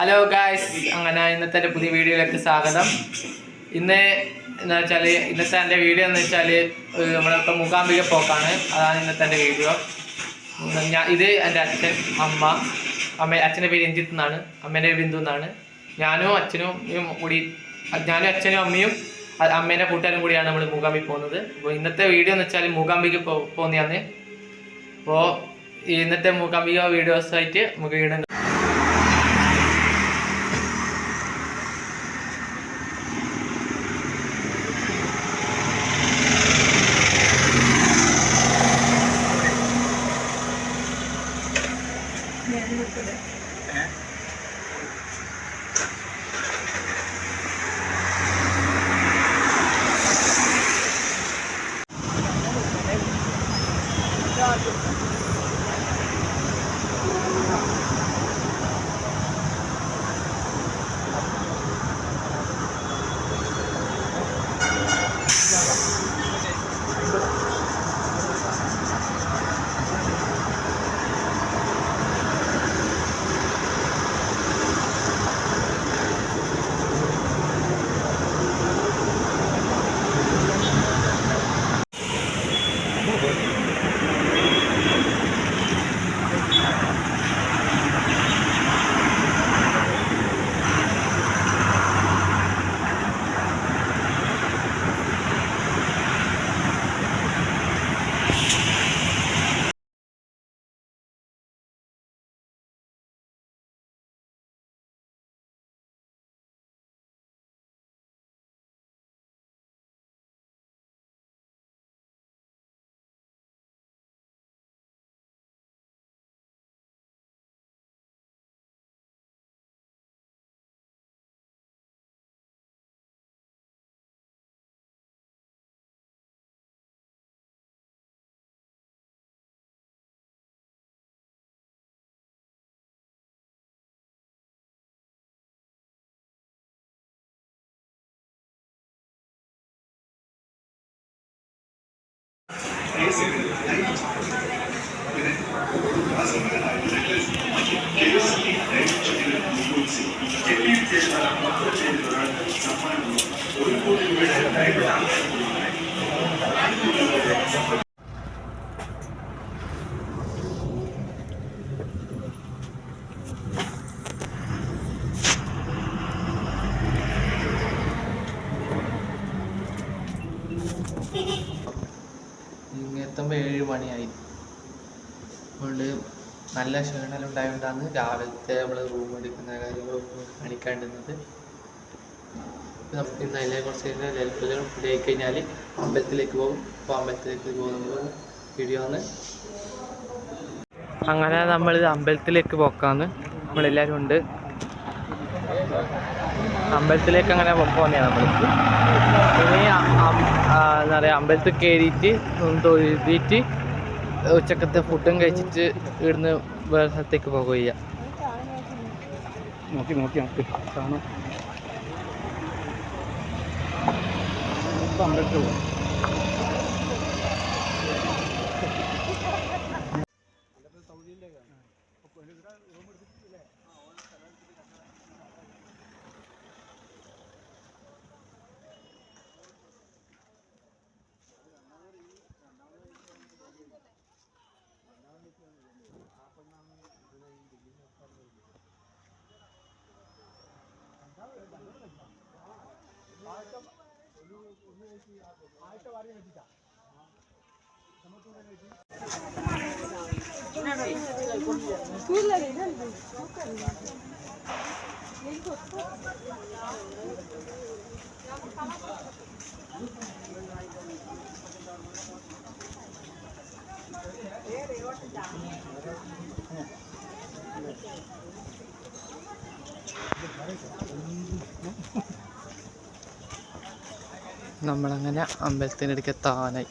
Hello guys, അങ്ങനെ ഇന്നത്തെ എൻ്റെ പുതിയ വീഡിയോയിലേക്ക് സ്വാഗതം. ഇന്നത്തെ എൻ്റെ വീഡിയോ എന്ന് വെച്ചാൽ നമ്മളിപ്പോൾ മൂകാംബിക പോക്കാണ്. അതാണ് ഇന്നത്തെ എൻ്റെ വീഡിയോ. ഇത് എൻ്റെ അച്ഛൻ, അച്ഛൻ്റെ പേര് രഞ്ജിത്ത് എന്നാണ്, അമ്മേൻ്റെ ബിന്ദു എന്നാണ്. ഞാനും അച്ഛനും അമ്മയും അമ്മേൻ്റെ കൂട്ടുകാരും കൂടിയാണ് നമ്മൾ മൂകാംബിക പോകുന്നത്. അപ്പോൾ ഇന്നത്തെ വീഡിയോ എന്ന് വെച്ചാൽ മൂകാംബിക പോകുന്നതാണ്. അപ്പോൾ ഇന്നത്തെ മൂകാംബിക വീഡിയോസായിട്ട് നമുക്ക് വീണ്ടും എത്തുമ്പോൾ 7 മണിയായി. അതുകൊണ്ട് നല്ല ക്ഷീണമെല്ലാം രാവിലത്തെ നമ്മൾ റൂം എടുക്കുന്ന കാര്യങ്ങളൊക്കെ കാണിക്കാണ്ടുന്നത്. ഇന്ന് അതിനെ കുറച്ച് ഹെൽപ്പെല്ലാം ഫുഡ് ആയി കഴിഞ്ഞാൽ അമ്പലത്തിലേക്ക് പോകും. അപ്പോൾ അമ്പലത്തിലേക്ക് പോകുമ്പോൾ വീഡിയോ ആണ്. അങ്ങനെ നമ്മൾ അമ്പലത്തിലേക്ക് പോക്കാന്ന് നമ്മളെല്ലാവരും ഉണ്ട്. അമ്പലത്തിലേക്ക് അങ്ങനെ പോകുന്നതാണ് നമ്മൾക്ക്. ഇനി എന്താ പറയുക, അമ്പലത്തിൽ കയറിയിട്ട് തൊഴുതിയിട്ട് ഉച്ചക്കത്തെ ഫുഡും കഴിച്ചിട്ട് ഇവിടുന്ന് വേറെ സ്ഥലത്തേക്ക് പോകുക. നോക്കി കാണാം. അമ്പലത്തിൽ പോകും. നമ്മളങ്ങനെ അമ്പലത്തിനടുക്ക് എത്താനായി.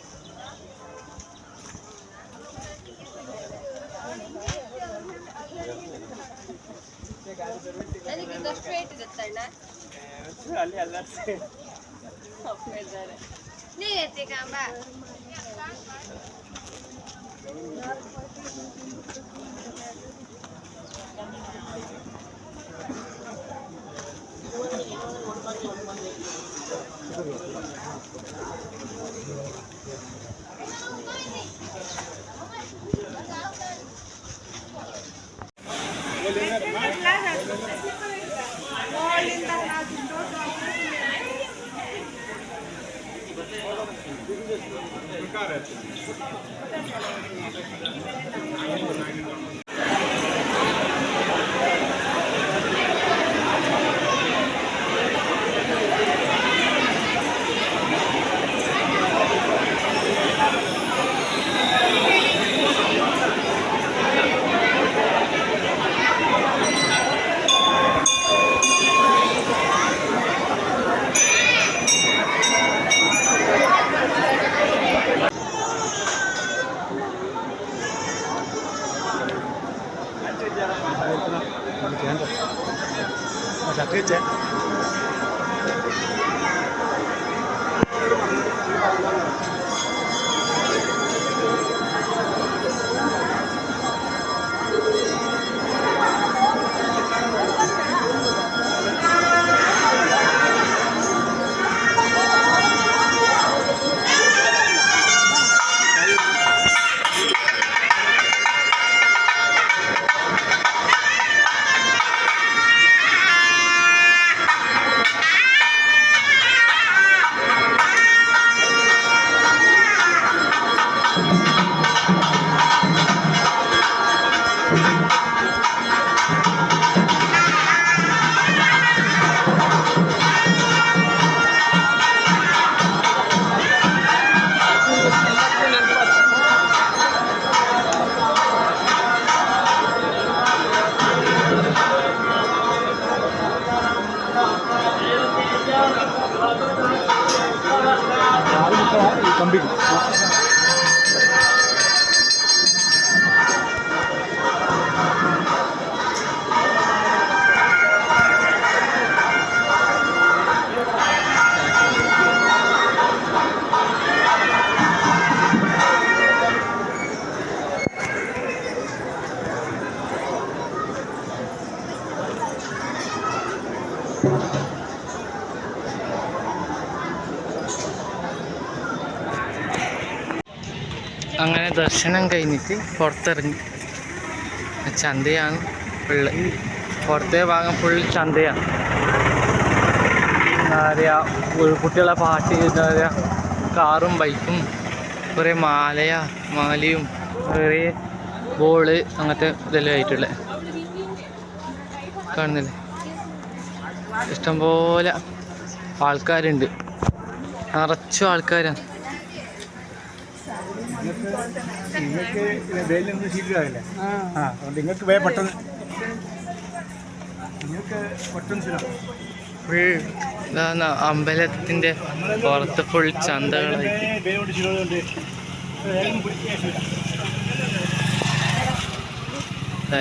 അങ്ങനെ ദർശനം കഴിഞ്ഞിട്ട് പുറത്തിറങ്ങി. ചന്തയാണ് ഫുള്ള്, പുറത്തെ ഭാഗം ഫുൾ ചന്തയാണ്. എന്താ പറയുക, കുട്ടികളെ പാട്ട്, എന്താ പറയുക, കാറും ബൈക്കും, കുറേ മാലയും കുറേ ബോള് അങ്ങനത്തെ ഇതെല്ലാം ആയിട്ടുള്ളത് കാണുന്നില്ലേ. ഇഷ്ടംപോലെ ആൾക്കാരുണ്ട്, നിറച്ചും ആൾക്കാരാണ്. നിങ്ങൾക്ക് വെയിലൊന്നും ശീലമാകില്ല. അതുകൊണ്ട് നിങ്ങൾക്ക് വേ പെട്ടെന്ന് ഫുൾ ഇതാണ് അമ്പലത്തിൻ്റെ പുറത്ത് ഫുൾ ചന്തകളായിട്ട്.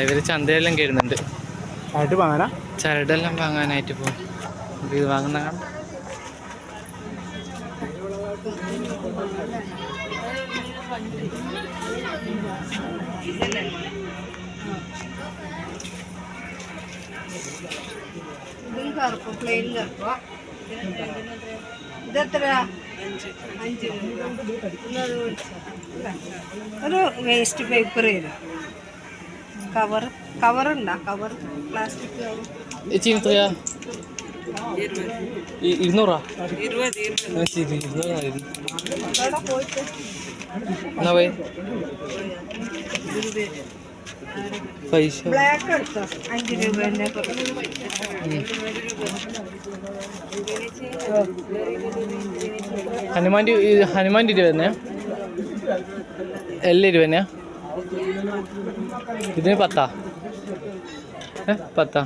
ഇവർ ചന്തയെല്ലാം കയറുന്നുണ്ട്, ചരടെല്ലാം വാങ്ങാനായിട്ട് പോകും. ഇത് വാങ്ങുന്ന കാണാം. ഒരു വേസ്റ്റ് പേപ്പർ തരും. കവറുണ്ടാ? Cover plastic cover 200. പൈസ ബ്ലാക്ക് എടുത്തോ, 5 രൂപേൻ്റെ. ഹനുമാൻ്റെ 20 തന്നെയാ, എല്ലാം 20 തന്നെയാ. ഇതിന് 10. 10.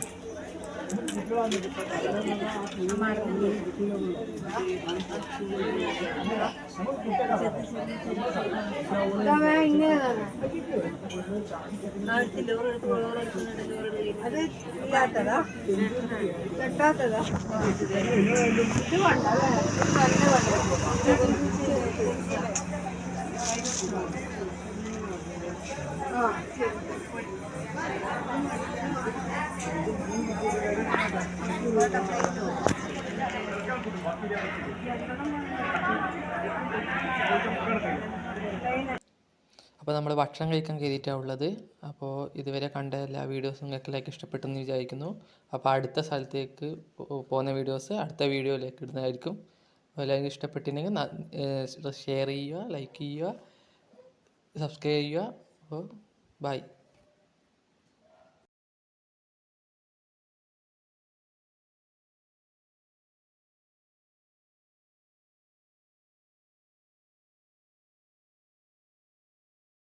അത് ഇല്ലാത്തതാ, കെട്ടാത്തതാ. ഇത് വേണ്ടല്ലേ, നല്ല അപ്പോൾ നമ്മൾ ഭക്ഷണം കഴിക്കാൻ കയറിയിട്ടാണ് ഉള്ളത്. അപ്പോൾ ഇതുവരെ കണ്ട എല്ലാ വീഡിയോസും നിങ്ങൾക്ക് ഇഷ്ടപ്പെട്ടെന്ന് വിചാരിക്കുന്നു. അപ്പോൾ അടുത്ത സ്ഥലത്തേക്ക് പോകുന്ന വീഡിയോസ് അടുത്ത വീഡിയോയിലേക്ക് ഇടുന്നതായിരിക്കും. എല്ലാവർക്കും ഇഷ്ടപ്പെട്ടിട്ടുണ്ടെങ്കിൽ ഷെയർ ചെയ്യുക, ലൈക്ക് ചെയ്യുക, സബ്സ്ക്രൈബ് ചെയ്യുക. അപ്പോൾ ബൈ.